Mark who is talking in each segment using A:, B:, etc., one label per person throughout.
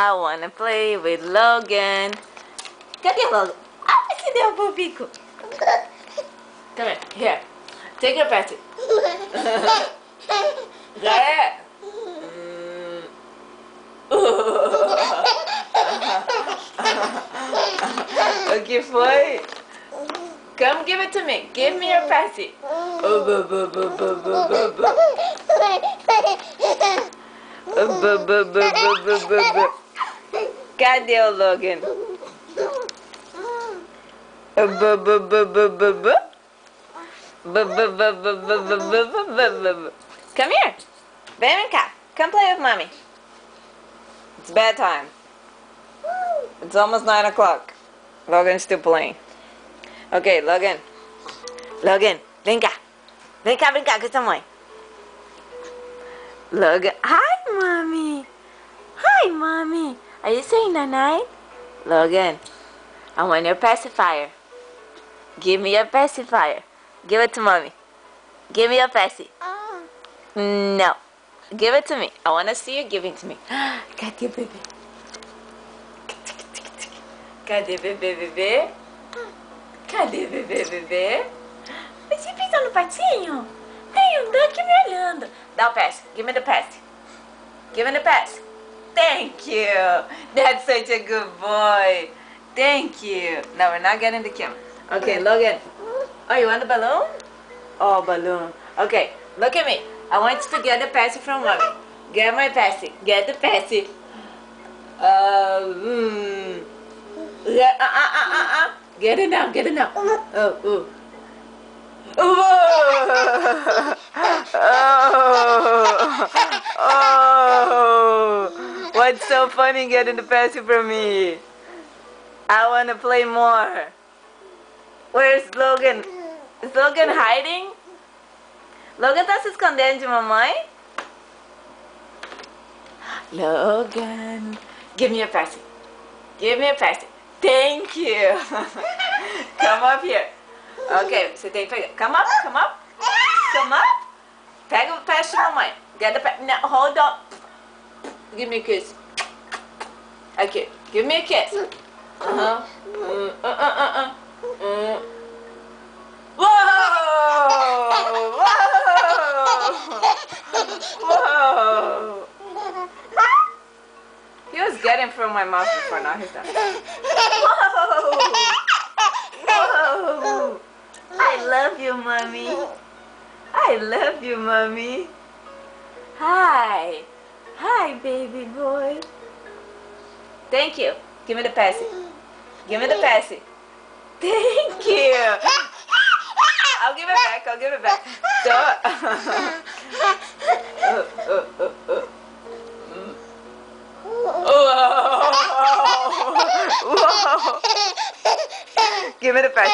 A: I wanna play with Logan. Cadê o Logan? Ah, cadê o Bobico? Come here. Take your patty. Got it? O que foi? Come give it to me. Give me your patty. Cadê o Logan? Come here. Vem cá. Come play with mommy. It's bedtime. It's almost 9 o'clock. Logan's still playing. Okay, Logan. Logan, vem cá. Vem cá brincar com essa mãe. Logan. Hi, mommy. Hi, mommy. Are you saying night? Logan, I want your pacifier. Give me your pacifier. Give it to mommy. Give me your paci. No. Give it to me. I want to see you giving to me. Cadê o bebê? Cadê o bebê, bebê? Cadê o bebê, bebê? Você pisou no patinho? Tem um duck me olhando. Dá o pass. Give me the pass. Give me the pass. Thank you. That's such a good boy. Thank you. No, we're not getting the camera. Okay, Logan. Oh, you want the balloon? Oh, balloon. Okay, look at me. I want you to get the passy from mommy. Get my passy. Get the passy. Get it now. Get it now. Oh. What's so funny getting the passy from me? I want to play more. Where's Logan? Is Logan hiding? Logan tá se escondendo de mamãe? Logan, give me a passy. Give me a passy. Thank you. Come up here. Okay, você tem que pegar. Come up. Come up. Pega o pass de mamãe. Get the pass. No, hold on. Give me a kiss. Okay, give me a kiss. Whoa! He was getting from my mouth before, now he's done. Whoa! I love you, mommy. I love you, mommy. Hi, baby boy. Thank you. Give me the passy. Give me the passy. Thank you. I'll give it back. Whoa. Give me the passy.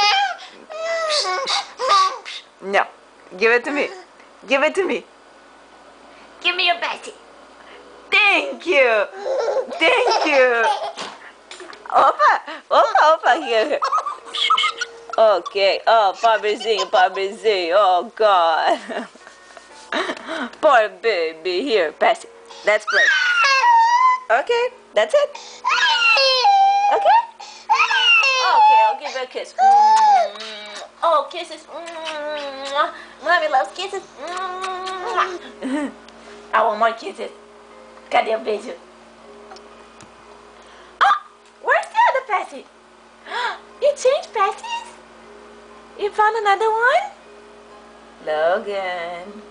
A: No. Give it to me. Give it to me. Give me your passy. Thank you. Opa, here. Okay. Oh, pobrezinho. Oh, God. Poor baby. Here, pass it. Let's play. Okay, that's it. Okay, I'll give her a kiss. Oh, kisses. Mommy loves kisses. I want more kisses. Cadê o beijo? Where's the other passy? You changed passes? You found another one? Logan.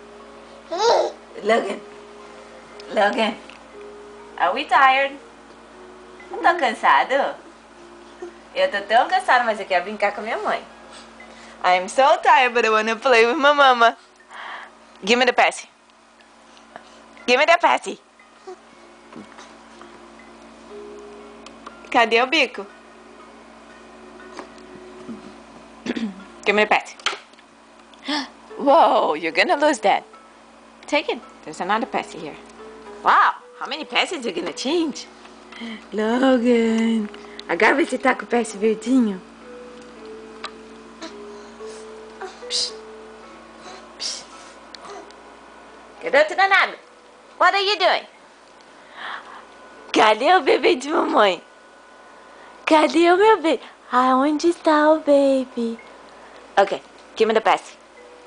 A: Are we tired? Não tô cansado? Eu tô tão cansado, mas eu quero brincar com a minha mãe. I'm so tired, but I want to play with my mama. Give me the passy. Give me the passy. Cadê o bico? Give me the passy. Whoa, you're gonna lose that. Take it. There's another passy here. Wow, how many passes you're gonna change? Logan, agora você tá com o passe verdinho. Garoto danado, what are you doing? Cadê o bebê de mamãe? Cadê o meu bebê? Aonde está o baby? Okay, give me the passy.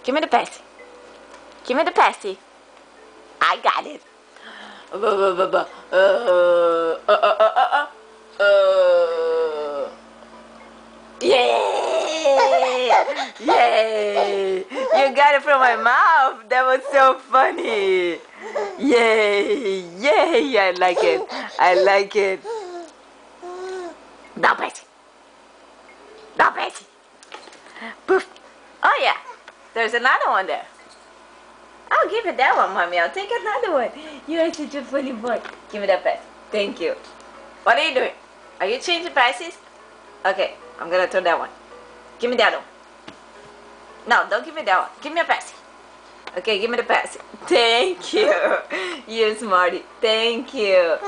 A: Give me the passy. Give me the passy. I got it. Yay! Yay! You got it from my mouth. That was so funny. Yay! Yay! I like it. I like it. Stop it. Stop it. Poof. Oh yeah. There's another one there. I'll give you that one, mommy. I'll take another one. You are such a funny boy. Give me that pass. Thank you. What are you doing? Are you changing passes? Okay, I'm gonna throw that one. Give me that one. No, don't give me that one. Give me a pass. Okay, give me the pass. Thank you. You smarty. Thank you.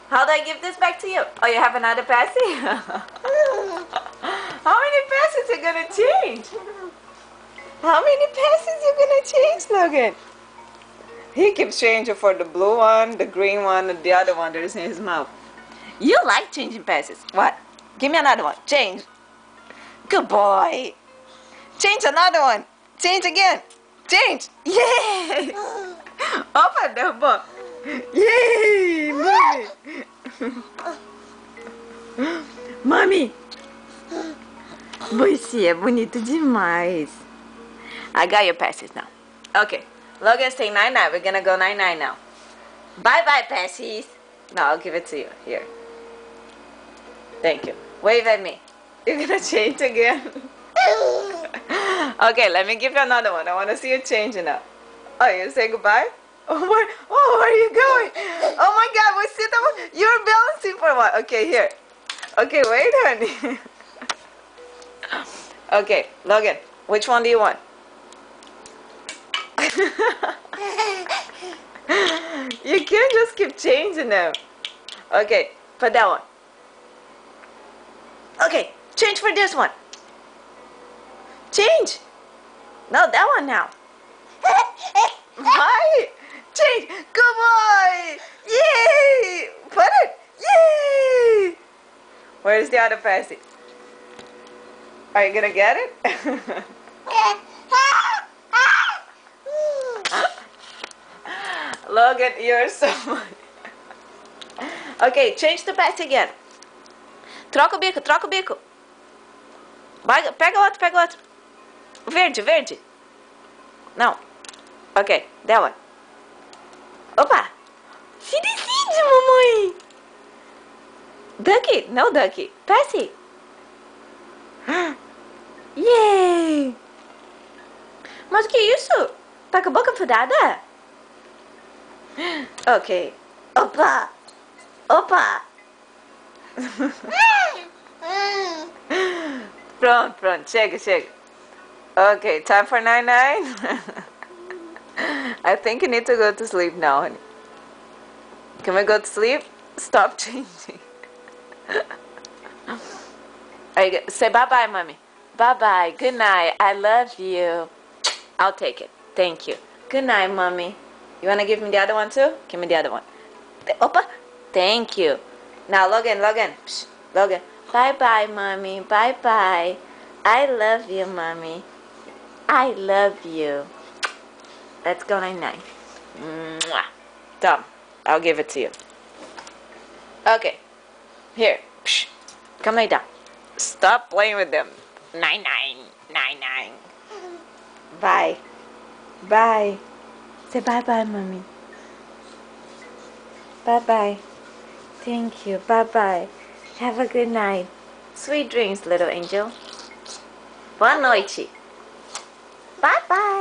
A: How do I give this back to you? Oh, you have another passy? How many passes are gonna change? How many passes you gonna change, Logan? He keeps changing for the blue one, the green one, and the other one that is in his mouth. You like changing passes. What? Give me another one. Change. Good boy. Change another one. Change again. Change. Yay! Opa, derrubou. Yay! Mami. Mami. Você é bonito demais. I got your passes now. Okay. Logan's saying 9-9. We're gonna go 9-9 now. Bye-bye, passes. No, I'll give it to you. Here. Thank you. Wave at me. You're gonna change again? Okay, let me give you another one. I want to see you changing now. Oh, you say goodbye? Oh, where are you going? Oh my God, we sit down. You're balancing for what? Okay, here. Okay, wait, honey. Okay, Logan, which one do you want? You can't just keep changing them. Okay, put that one. Okay, change for this one. Change. No, that one now. Why? Change. Good boy. Yay. Put it. Yay. Where's the other passy? Are you gonna get it? Logan, you're so funny. Okay, change the passy again. Troca o bico, troca o bico. Vai, pega outro, pega outro. Verde, verde. Não. Ok, that one. Opa! Se decide, mamãe! Ducky, no ducky. Passy. Yay! Mas o que é isso? Tá com a boca furada? Ok. Opa! Opa! Pronto, chega. Okay, time for 9-9. I think you need to go to sleep now, honey. Can we go to sleep? Stop changing. Say bye-bye, mommy. Bye-bye. Good night. I love you. I'll take it. Thank you. Good night, mommy. You want to give me the other one too? Give me the other one. Opa. Thank you. Now, Logan. Psh, Logan. Bye-bye, mommy. Bye-bye. I love you, mommy. I love you. Let's go 9-9. Mwah. Tom, I'll give it to you. Okay. Here. Psh. Come lay down. Stop playing with them. 9-9. Bye. Bye. Say bye-bye, mommy. Bye-bye. Thank you. Bye-bye. Have a good night. Sweet dreams, little angel. Boa noite. Bye-bye.